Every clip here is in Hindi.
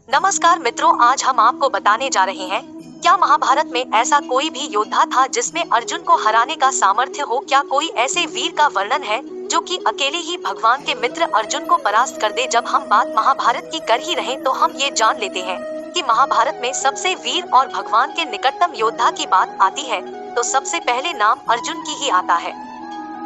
नमस्कार मित्रों, आज हम आपको बताने जा रहे हैं, क्या महाभारत में ऐसा कोई भी योद्धा था जिसमें अर्जुन को हराने का सामर्थ्य हो। क्या कोई ऐसे वीर का वर्णन है जो कि अकेले ही भगवान के मित्र अर्जुन को परास्त कर दे। जब हम बात महाभारत की कर ही रहे तो हम ये जान लेते हैं कि महाभारत में सबसे वीर और भगवान के निकटतम योद्धा की बात आती है तो सबसे पहले नाम अर्जुन की ही आता है।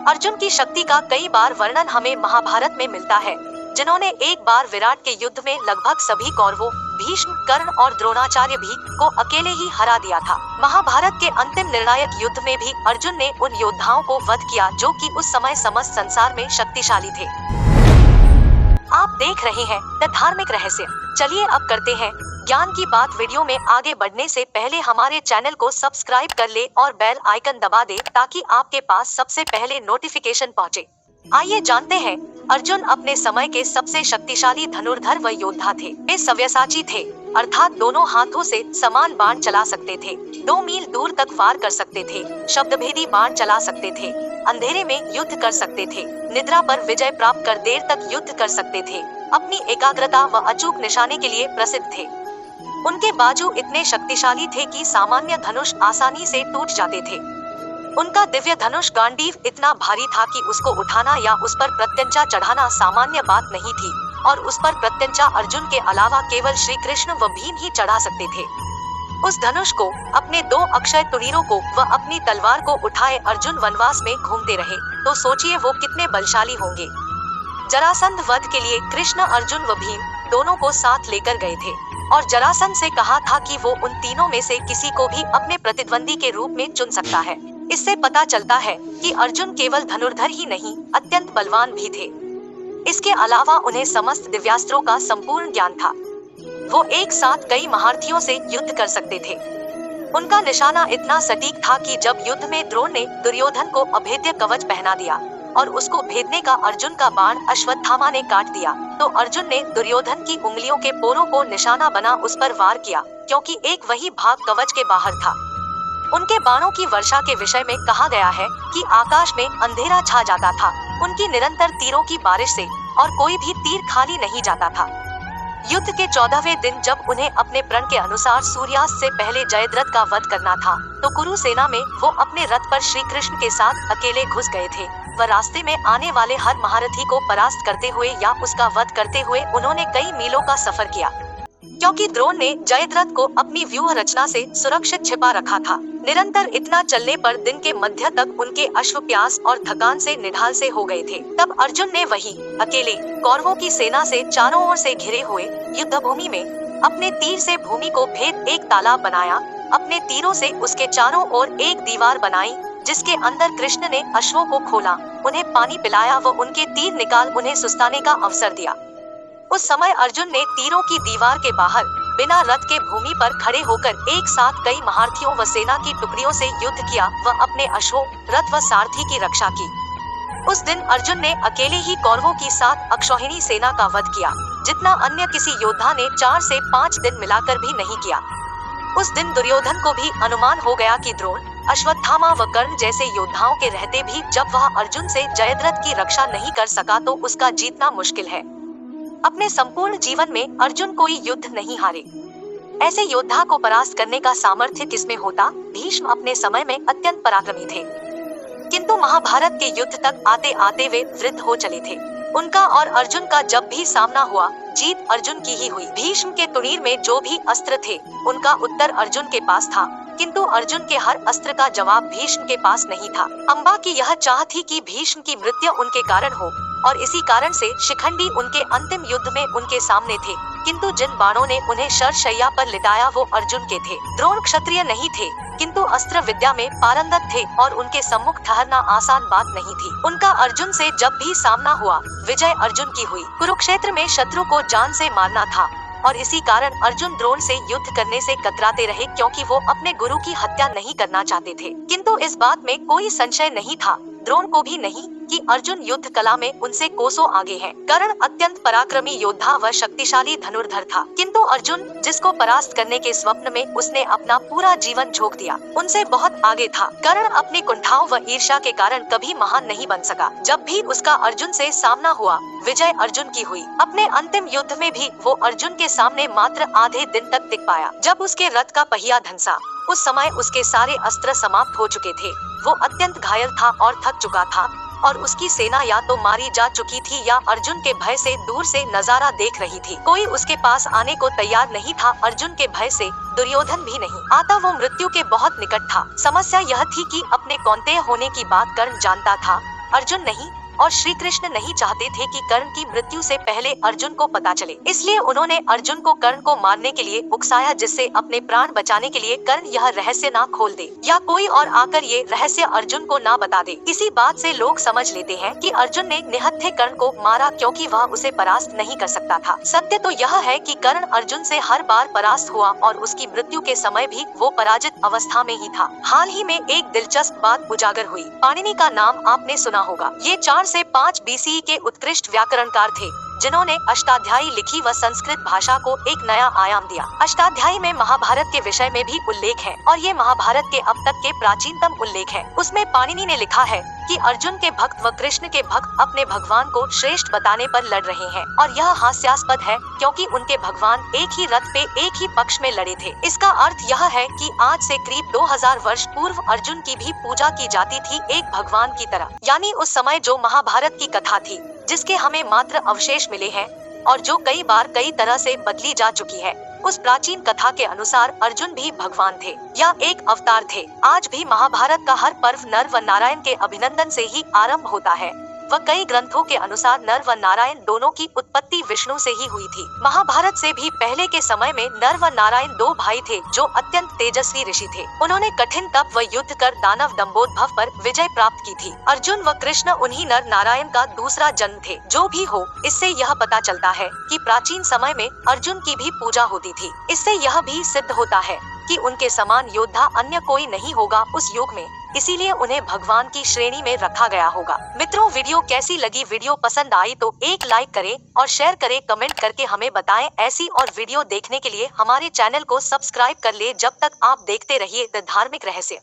अर्जुन की शक्ति का कई बार वर्णन हमें महाभारत में मिलता है, जिन्होंने एक बार विराट के युद्ध में लगभग सभी कौरवों, भीष्म, कर्ण और द्रोणाचार्य भी को अकेले ही हरा दिया था। महाभारत के अंतिम निर्णायक युद्ध में भी अर्जुन ने उन योद्धाओं को वध किया जो कि उस समय समस्त संसार में शक्तिशाली थे। आप देख रहे हैं द धार्मिक रहस्य। चलिए अब करते हैं ज्ञान की बात। वीडियो में आगे बढ़ने से पहले हमारे चैनल को सब्सक्राइब कर ले और बेल आइकन दबा दे ताकि आपके पास सबसे पहले नोटिफिकेशन पहुंचे। आइए जानते हैं, अर्जुन अपने समय के सबसे शक्तिशाली धनुर्धर व योद्धा थे। वे सव्यसाची थे, अर्थात दोनों हाथों से समान बाण चला सकते थे, 2 मील दूर तक वार कर सकते थे, शब्दभेदी बाण चला सकते थे, अंधेरे में युद्ध कर सकते थे, निद्रा पर विजय प्राप्त कर देर तक युद्ध कर सकते थे, अपनी एकाग्रता व अचूक निशाने के लिए प्रसिद्ध थे। उनके बाजू इतने शक्तिशाली थे कि सामान्य धनुष आसानी से टूट जाते थे। उनका दिव्य धनुष गांडीव इतना भारी था कि उसको उठाना या उस पर प्रत्यंचा चढ़ाना सामान्य बात नहीं थी, और उस पर प्रत्यंचा अर्जुन के अलावा केवल श्री कृष्ण व भीम ही चढ़ा सकते थे। उस धनुष को, अपने 2 अक्षय तुणीरों को व अपनी तलवार को उठाए अर्जुन वनवास में घूमते रहे, तो सोचिए वो कितने बलशाली होंगे। जरासंध वध के लिए कृष्ण, अर्जुन व भीम दोनों को साथ लेकर गए थे और जरासंध से कहा था कि वो उन तीनों में से किसी को भी अपने प्रतिद्वंदी के रूप में चुन सकता है। इससे पता चलता है कि अर्जुन केवल धनुर्धर ही नहीं, अत्यंत बलवान भी थे। इसके अलावा उन्हें समस्त दिव्यास्त्रों का संपूर्ण ज्ञान था। वो एक साथ कई महारथियों से युद्ध कर सकते थे। उनका निशाना इतना सटीक था कि जब युद्ध में द्रोण ने दुर्योधन को अभेद्य कवच पहना दिया और उसको भेदने का अर्जुन का बाण अश्वत्थामा ने काट दिया, तो अर्जुन ने दुर्योधन की उंगलियों के पोरों को निशाना बना उस पर वार किया, क्योंकि एक वही भाग कवच के बाहर था। उनके बाणों की वर्षा के विषय में कहा गया है कि आकाश में अंधेरा छा जाता था उनकी निरंतर तीरों की बारिश से, और कोई भी तीर खाली नहीं जाता था। युद्ध के 14वें दिन जब उन्हें अपने प्रण के अनुसार सूर्यास्त से पहले जयद्रथ का वध करना था, तो कुरु सेना में वो अपने रथ पर श्री कृष्ण के साथ अकेले घुस गए थे। व रास्ते में आने वाले हर महारथी को परास्त करते हुए या उसका वध करते हुए उन्होंने कई मीलों का सफर किया, क्योंकि द्रोण ने जयद्रथ को अपनी व्यूह रचना से सुरक्षित छिपा रखा था। निरंतर इतना चलने पर दिन के मध्य तक उनके अश्व प्यास और थकान से निढाल से हो गए थे। तब अर्जुन ने वही अकेले कौरवों की सेना से चारों ओर से घिरे हुए युद्ध भूमि में अपने तीर से भूमि को भेद एक तालाब बनाया, अपने तीरों से उसके चारों ओर एक दीवार बनाई, जिसके अंदर कृष्ण ने अश्वों को खोला, उन्हें पानी पिलाया व उनके तीर निकाल उन्हें सुस्ताने का अवसर दिया। उस समय अर्जुन ने तीरों की दीवार के बाहर बिना रथ के भूमि पर खड़े होकर एक साथ कई महारथियों व सेना की टुकड़ियों से युद्ध किया व अपने अश्वों, रथ व सारथी की रक्षा की। उस दिन अर्जुन ने अकेले ही कौरवों की 7 अक्षौहिणी सेना का वध किया, जितना अन्य किसी योद्धा ने 4 से 5 दिन मिलाकर भी नहीं किया। उस दिन दुर्योधन को भी अनुमान हो गया कि द्रोण, अश्वत्थामा व कर्ण जैसे योद्धाओं के रहते भी जब वह अर्जुन से जयद्रथ की रक्षा नहीं कर सका तो उसका जीतना मुश्किल है। अपने संपूर्ण जीवन में अर्जुन कोई युद्ध नहीं हारे। ऐसे योद्धा को परास्त करने का सामर्थ्य किसमें होता? भीष्म अपने समय में अत्यंत पराक्रमी थे, किंतु महाभारत के युद्ध तक आते आते वे वृद्ध हो चले थे। उनका और अर्जुन का जब भी सामना हुआ, जीत अर्जुन की ही हुई। भीष्म के तुणीर में जो भी अस्त्र थे, उनका उत्तर अर्जुन के पास था, किंतु अर्जुन के हर अस्त्र का जवाब भीष्म के पास नहीं था। अम्बा की यह चाह थी कि भीष्म की मृत्यु उनके कारण हो, और इसी कारण से शिखंडी उनके अंतिम युद्ध में उनके सामने थे, किंतु जिन बाणों ने उन्हें शरशैया पर लिटाया वो अर्जुन के थे। द्रोण क्षत्रिय नहीं थे, किंतु अस्त्र विद्या में पारंगत थे और उनके सम्मुख ठहरना आसान बात नहीं थी। उनका अर्जुन से जब भी सामना हुआ, विजय अर्जुन की हुई। कुरुक्षेत्र में शत्रु को जान से मारना था, और इसी कारण अर्जुन द्रोण से युद्ध करने से कतराते रहे, क्योंकि वो अपने गुरु की हत्या नहीं करना चाहते थे। किंतु इस बात में कोई संशय नहीं था, द्रोण को भी नहीं कि अर्जुन युद्ध कला में उनसे कोसों आगे है। कर्ण अत्यंत पराक्रमी योद्धा व शक्तिशाली धनुर्धर था, किंतु अर्जुन, जिसको परास्त करने के स्वप्न में उसने अपना पूरा जीवन झोंक दिया, उनसे बहुत आगे था। कर्ण अपनी कुंठाओं व ईर्ष्या के कारण कभी महान नहीं बन सका। जब भी उसका अर्जुन से सामना हुआ, विजय अर्जुन की हुई। अपने अंतिम युद्ध में भी वो अर्जुन के सामने मात्र आधे दिन तक टिक पाया। जब उसके रथ का पहिया धंसा, उस समय उसके सारे अस्त्र समाप्त हो चुके थे। वो अत्यंत घायल था और थक चुका था, और उसकी सेना या तो मारी जा चुकी थी या अर्जुन के भय से दूर से नजारा देख रही थी। कोई उसके पास आने को तैयार नहीं था। अर्जुन के भय से दुर्योधन भी नहीं आता। वो मृत्यु के बहुत निकट था। समस्या यह थी कि अपने कौन्तेय होने की बात कर्ण जानता था, अर्जुन नहीं, और श्री कृष्ण नहीं चाहते थे कि कर्ण की मृत्यु से पहले अर्जुन को पता चले। इसलिए उन्होंने अर्जुन को कर्ण को मारने के लिए उकसाया, जिससे अपने प्राण बचाने के लिए कर्ण यह रहस्य ना खोल दे या कोई और आकर ये रहस्य अर्जुन को ना बता दे। इसी बात से लोग समझ लेते हैं कि अर्जुन ने निहत्थे कर्ण को मारा क्योंकि वह उसे परास्त नहीं कर सकता था। सत्य तो यह है कि कर्ण अर्जुन से हर बार परास्त हुआ और उसकी मृत्यु के समय भी वो पराजित अवस्था में ही था। हाल ही में एक दिलचस्प बात उजागर हुई। पाणिनि का नाम आपने सुना होगा। ये 4 से 5 BCE के उत्कृष्ट व्याकरणकार थे, जिन्होंने अष्टाध्यायी लिखी व संस्कृत भाषा को एक नया आयाम दिया। अष्टाध्यायी में महाभारत के विषय में भी उल्लेख है और ये महाभारत के अब तक के प्राचीनतम उल्लेख है। उसमें पाणिनि ने लिखा है कि अर्जुन के भक्त व कृष्ण के भक्त अपने भगवान को श्रेष्ठ बताने पर लड़ रहे हैं, और यह हास्यास्पद है क्योंकि उनके भगवान एक ही रथ पे एक ही पक्ष में लड़े थे। इसका अर्थ यह है कि आज से करीब 2000 वर्ष पूर्व अर्जुन की भी पूजा की जाती थी एक भगवान की तरह। यानी उस समय जो महाभारत की कथा थी, जिसके हमें मात्र अवशेष मिले हैं और जो कई बार कई तरह से बदली जा चुकी है, उस प्राचीन कथा के अनुसार अर्जुन भी भगवान थे या एक अवतार थे। आज भी महाभारत का हर पर्व नर व नारायण के अभिनंदन से ही आरंभ होता है व कई ग्रंथों के अनुसार नर व नारायण दोनों की उत्पत्ति विष्णु से ही हुई थी। महाभारत से भी पहले के समय में नर व नारायण 2 भाई थे जो अत्यंत तेजस्वी ऋषि थे। उन्होंने कठिन तप व युद्ध कर दानव दंभोद्भव पर विजय प्राप्त की थी। अर्जुन व कृष्ण उन्हीं नर नारायण का दूसरा जन्म थे। जो भी हो, इससे यह पता चलता है कि प्राचीन समय में अर्जुन की भी पूजा होती थी। इससे यह भी सिद्ध होता है कि उनके समान योद्धा अन्य कोई नहीं होगा उस युग में, इसीलिए उन्हें भगवान की श्रेणी में रखा गया होगा। मित्रों, वीडियो कैसी लगी? वीडियो पसंद आई तो एक लाइक करें और शेयर करें, कमेंट करके हमें बताएं। ऐसी और वीडियो देखने के लिए हमारे चैनल को सब्सक्राइब कर ले। जब तक आप देखते रहिए द धार्मिक रहस्य।